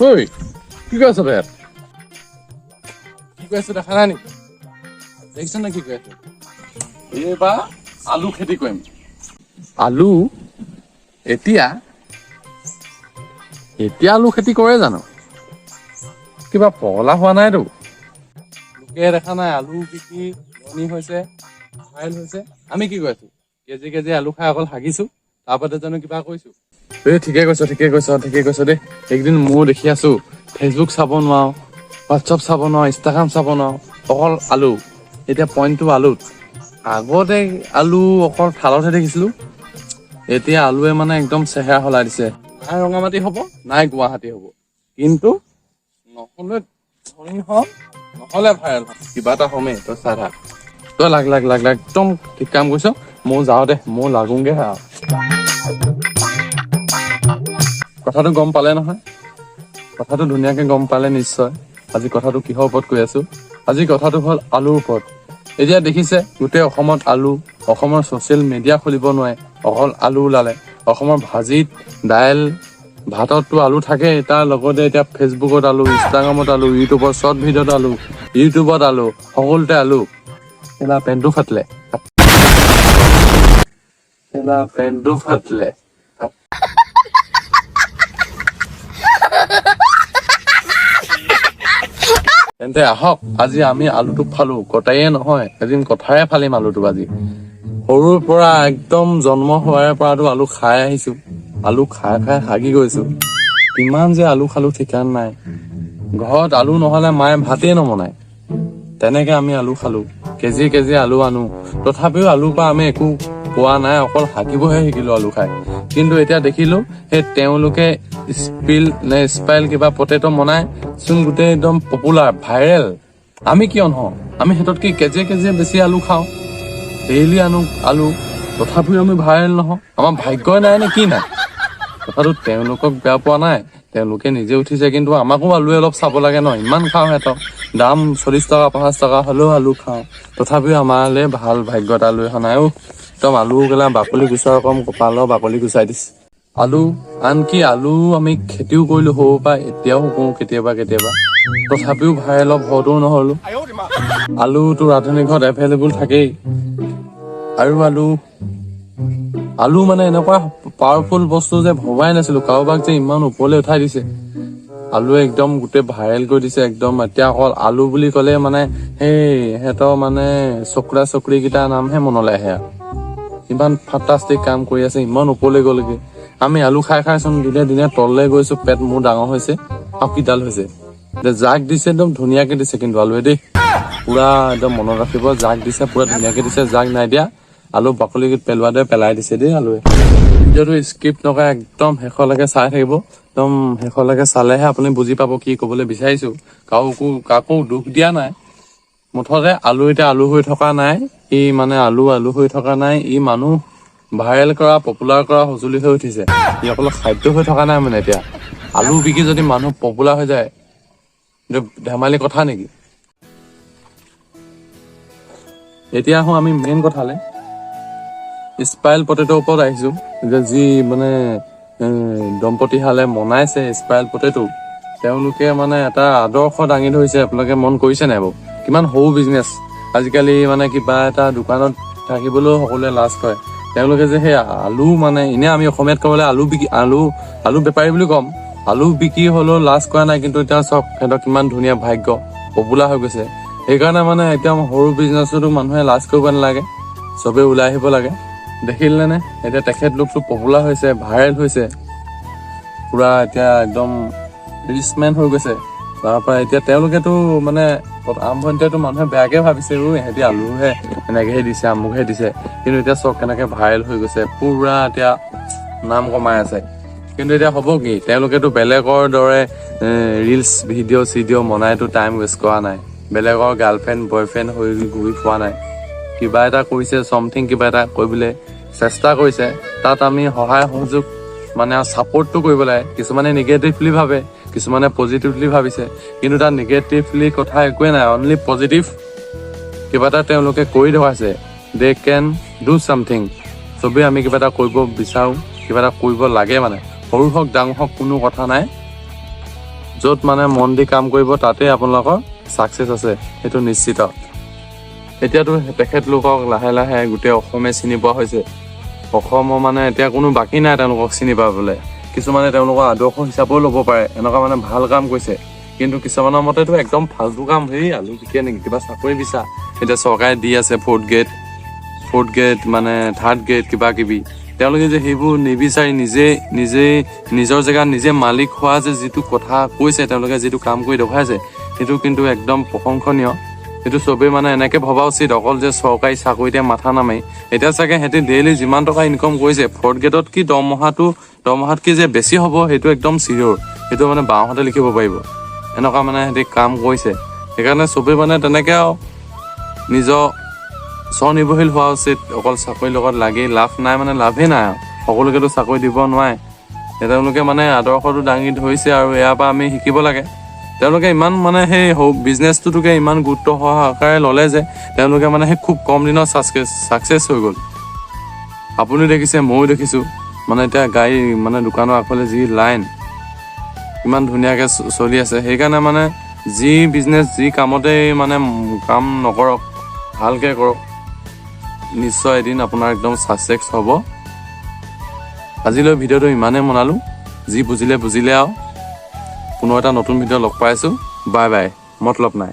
ঐ কি কৈ আছ তই কি কৈ আছ দেখা নাই নেকি দেখিছ না কি কৈ আছ এইবাৰ আলু খেতি কৰিম আলু এতিয়া আলু খেতি কৰে জানো কিবা পগলা হোৱা নাইতো লোকে দেখা নাই আলু বিকি ধনী হৈছে ভাইৰেল হৈছে আমি কি কৈ আছো কেজি আলু খাই অকল হাগিছো তাৰপাতে জানো কিবা কৈছো এই ঠিকে কৈছ দেই একদিন ময়ো দেখি আছো ফেচবুক চাব নোৱাৰো হোৱাটছআপ চাব নোৱাৰো ইনষ্টাগ্ৰাম চাব নোৱাৰো অকল আলু এতিয়া পইণ্টটো আলুত আগতে আলু অকল থালতহে দেখিছিলো এতিয়া আলুৱে মানে একদম চেহেৰা সলাই দিছে নাই ৰঙামাটি হ'ব নাই গুৱাহাটী হ'ব কিন্তু নহ'লে ধনী হম নহ'লে ভাইৰেল হম কিবা এটা হমেই তই চাই থাক তই লাগ একদম ঠিক কাম কৰিছ মই যাওঁ দে মই লাগোগে আৰু কথাটো গম পালে নহয় কথাটো ধুনীয়াকে গম পালে নিশ্চয় আজি কথাটো কিহৰ ওপৰত কৈ আছো আজি কথাটো হ'ল আলুৰ ওপৰত এতিয়া দেখিছে গোটেই অসমত আলু অসমৰ ছ'চিয়েল মিডিয়া খুলিব নোৱাৰে অকল আলু ওলালে অসমৰ ভাজিত দাইল ভাতততো আলু থাকে তাৰ লগতে এতিয়া ফেচবুকত আলু ইনষ্টাগ্ৰামত আলু ইউটিউবত শ্বৰ্ট ভিডিঅ'ত আলু ইউটিউবত আলু সকলোতে আলু এলা পেণ্টটো ফাটিলে তেন্তে আহক আজি আমি আলুটো ফালো কটায়ে নহয় এদিন কথাৰে ফালিম আলুটো আজি সৰুৰ পৰা একদম জন্ম হোৱাৰ পৰাতো আলু খাই আহিছো আলু খাই হাগি গৈছো কিমান যে আলু খালো ঠিকান নাই ঘৰত আলু নহলে মায়ে ভাতেই নবনায় তেনেকে আমি আলু খালো কেজি আলু আনো তথাপিও আলুৰ পৰা আমি একো পোৱা নাই অকল হাগিবহে শিকিলো আলু খাই কিন্তু এতিয়া দেখিলো সেই তেওঁলোকে স্পাইল কিবা পটেটো বনাই চোন গোটেই একদম পপুলাৰ ভাইৰেল আমি কিয় নহওঁ আমি সিহঁততকে কেজি বেছি আলু খাওঁ ডেইলি আনো আলু তথাপিও আমি ভাইৰেল নহওঁ আমাৰ ভাগ্যই নাই নে কি নাই কথাটো তেওঁলোকক বেয়া পোৱা নাই তেওঁলোকে নিজে উঠিছে কিন্তু আমাকো আলুৱে অলপ চাব লাগে ন ইমান খাওঁ সিহঁতক দাম 40 টকা 50 টকা হ'লেও আলু খাওঁ তথাপিও আমালৈ ভাল ভাগ্য এটা লৈ অহা নাই একদম আলু গেলা বাকলি গুচোৱাৰ কম কপালৰ বাকলি গুচাই দিছে আলু আনকি আলু আমি খেতিও কৰিলো সৰু পৰা এতিয়াও কৰো কেতিয়াবা তথাপিও ভাইৰেল হওঁতেও নহলো আলুটো ৰান্ধনি ঘৰত এভেইলেবল থাকেই আৰু আলু মানে এনেকুৱা পাৱাৰফুল বস্তু যে ভবাই নাছিলো কাৰোবাক যে ইমান ওপৰলৈ উঠাই দিছে আলুৱে একদম গোটেই ভাইৰেল কৰি দিছে একদম এতিয়া অকল আলু বুলি ক'লে মানে সেই সিহঁতৰ মানে চকৰি কেইটাৰ নামহে মনলৈ আহে ইমান ফাণ্টাষ্টিক কাম কৰি আছে ইমান ওপৰলৈ গ'লগে আমি আলু খাই চোন দিনে তললৈ গৈছো পেট মোৰ ডাঙৰ হৈছে আৰু কিডাল হৈছে জাক দিছে একদম ধুনীয়াকে দিছে কিন্তু আলুৱে দেই পুৰা একদম মনত ৰাখিব জাক দিছে পুৰা ধুনীয়াকে দিছে জাক নাই দিয়া আলু বাকলি পেলোৱা দৰে পেলাই দিছে দেই আলুৱে ভিডিঅ'টো স্কিপ নকৰা একদম শেষলৈকে চাই থাকিব একদম শেষলৈকে চালেহে আপুনি বুজি পাব কি ক'বলৈ বিচাৰিছো কাকো দুখ দিয়া নাই মুঠতে আলু এতিয়া আলু হৈ থকা নাই ই মানে আলু হৈ থকা নাই ই মানুহ ভাইৰেল কৰা পপুলাৰ কৰা সঁজুলি হৈ উঠিছে ই অকল খাদ্য হৈ থকা নাই মানে এতিয়া আলু বিকি যদি মানুহ পপুলাৰ হৈ যায় ধেমালি কথা নেকি এতিয়া আহোঁ আমি মেইন কথালে স্পাইল পটেটোৰ ওপৰত আহিছো যে যি মানে দম্পতি হালে বনাইছে স্পাইল পটেটো তেওঁলোকে মানে এটা আদৰ্শ দাঙি ধৰিছে আপোনালোকে মন কৰিছে নাই বাৰু কিমান সৰু বিজনেছ আজিকালি মানে কিবা এটা দোকানত থাকিবলৈও সকলোৱে লাজ কৰে তেওঁলোকে যে সেই আলু মানে এনে আমি অসমীয়াত ক'বলৈ আলু বেপাৰী বুলি ক'ম আলু বিক্ৰী হ'লেও লাজ কৰা নাই কিন্তু এতিয়া চাওক সিহঁতৰ কিমান ধুনীয়া ভাগ্য পপুলাৰ হৈ গৈছে সেইকাৰণে মানে এতিয়া সৰু বিজনেছতো মানুহে লাজ কৰিব নালাগে চবেই ওলাই আহিব লাগে দেখিলে নে এতিয়া তেখেত লোকটো পপুলাৰ হৈছে ভাইৰেল হৈছে পুৰা এতিয়া একদম ৰিচমেন হৈ গৈছে তাৰপৰা এতিয়া তেওঁলোকেতো মানে আৰম্ভণিতেতো মানুহে বেয়াকে ভাবিছে সিহঁতি আলুহে এনেকেহে দিছে আমুকহে দিছে কিন্তু এতিয়া চক কেনেকে ভাইৰেল হৈ গৈছে পুৰা এতিয়া নাম কমাই আছে কিন্তু এতিয়া হ'ব কি তেওঁলোকেতো বেলেগৰ দৰে ৰিলছ ভিডিঅ' বনাইতো টাইম ৱেষ্ট কৰা নাই বেলেগৰ গাৰ্লফ্ৰেণ্ড বয়ফ্ৰেণ্ড হৈ ঘূৰি পোৱা নাই কিবা এটা কৰিছে চামথিং কিবা এটা কৰিবলৈ চেষ্টা কৰিছে তাত আমি সহায় সহযোগ মানে ছাপোৰ্টটো কৰিব লাগে কিছুমানে নিগেটিভলি ভাবে কিছুমানে পজিটিভলি ভাবিছে কিন্তু তাত নিগেটিভলি কথা একোৱে নাই অনলি পজিটিভ কিবা এটা তেওঁলোকে কৰি দেখুৱাইছে দে কেন ডু চামথিং চবেই আমি কিবা এটা কৰিব বিচাৰোঁ কিবা এটা কৰিব লাগে মানে সৰু হওক ডাঙৰ হওক কোনো কথা নাই য'ত মানে মন দি কাম কৰিব তাতে আপোনালোকৰ সাকসেস আছে সেইটো নিশ্চিত এতিয়াতো তেখেতলোকক লাহে লাহে গোটেই অসমে চিনি পোৱা হৈছে অসমৰ মানে এতিয়া কোনো বাকি নাই তেওঁলোকক চিনি পাবলৈ কিছুমানে তেওঁলোকৰ আদৰ্শ হিচাপেও ল'ব পাৰে এনেকুৱা মানে ভাল কাম কৰিছে কিন্তু কিছুমানৰ মতেতো একদম ফালতু কাম হেই আলু বিকে নেকি কিবা চাকৰি বিচা এতিয়া চৰকাৰে দি আছে ফৰ্থ গেট মানে থাৰ্ড গেট কিবা কিবি তেওঁলোকে যে সেইবোৰ নিবিচাৰি নিজে নিজৰ জেগাত নিজে মালিক হোৱা যে যিটো কথা কৈছে তেওঁলোকে যিটো কাম কৰি দেখাইছে সেইটো কিন্তু একদম প্ৰশংসনীয় সেইটো চবেই মানে এনেকে ভবা উচিত অকল যে চৰকাৰী চাকৰিতে মাথা নামাৰি এতিয়া চাগে হেতি ডেইলি যিমান টকা ইনকাম কৰিছে ফৰ্থ গেটত কি দৰমহাত কি যে বেছি হ'ব সেইটো একদম চিয়ৰ সেইটো মানে বাওঁহাতে লিখিব পাৰিব এনেকুৱা মানে হেতি কাম কৰিছে সেইকাৰণে চবেই মানে তেনেকে আৰু নিজৰ স্বনিৰ্ভৰশীল হোৱা উচিত অকল চাকৰিৰ লগত লাগি লাভ নাই মানে লাভেই নাই সকলোকেতো চাকৰি দিব নোৱাৰে তেওঁলোকে মানে আদৰ্শটো দাঙি ধৰিছে আৰু ইয়াৰ পৰা আমি শিকিব লাগে তেওঁলোকে ইমান মানে সেই বিজনেছটোকে ইমান গুৰুত্ব সহকাৰে ল'লে যে তেওঁলোকে মানে সেই খুব কম দিনত সাকসেস হৈ গ'ল আপুনি দেখিছে ময়ো দেখিছোঁ মানে এতিয়া গাড়ী মানে দোকানৰ আগফালে যি লাইন ইমান ধুনীয়াকৈ চলি আছে সেইকাৰণে মানে যি বিজনেছ যি কামতে মানে কাম নকৰক ভালকৈ কৰক নিশ্চয় এদিন আপোনাৰ একদম সাকসেস হ'ব আজিলৈ ভিডিঅ'টো ইমানেই বনালোঁ যি বুজিলে আৰু পুনৰ এটা নতুন ভিডিঅ' লগ পাইছোঁ বাই বাই মতলব নাই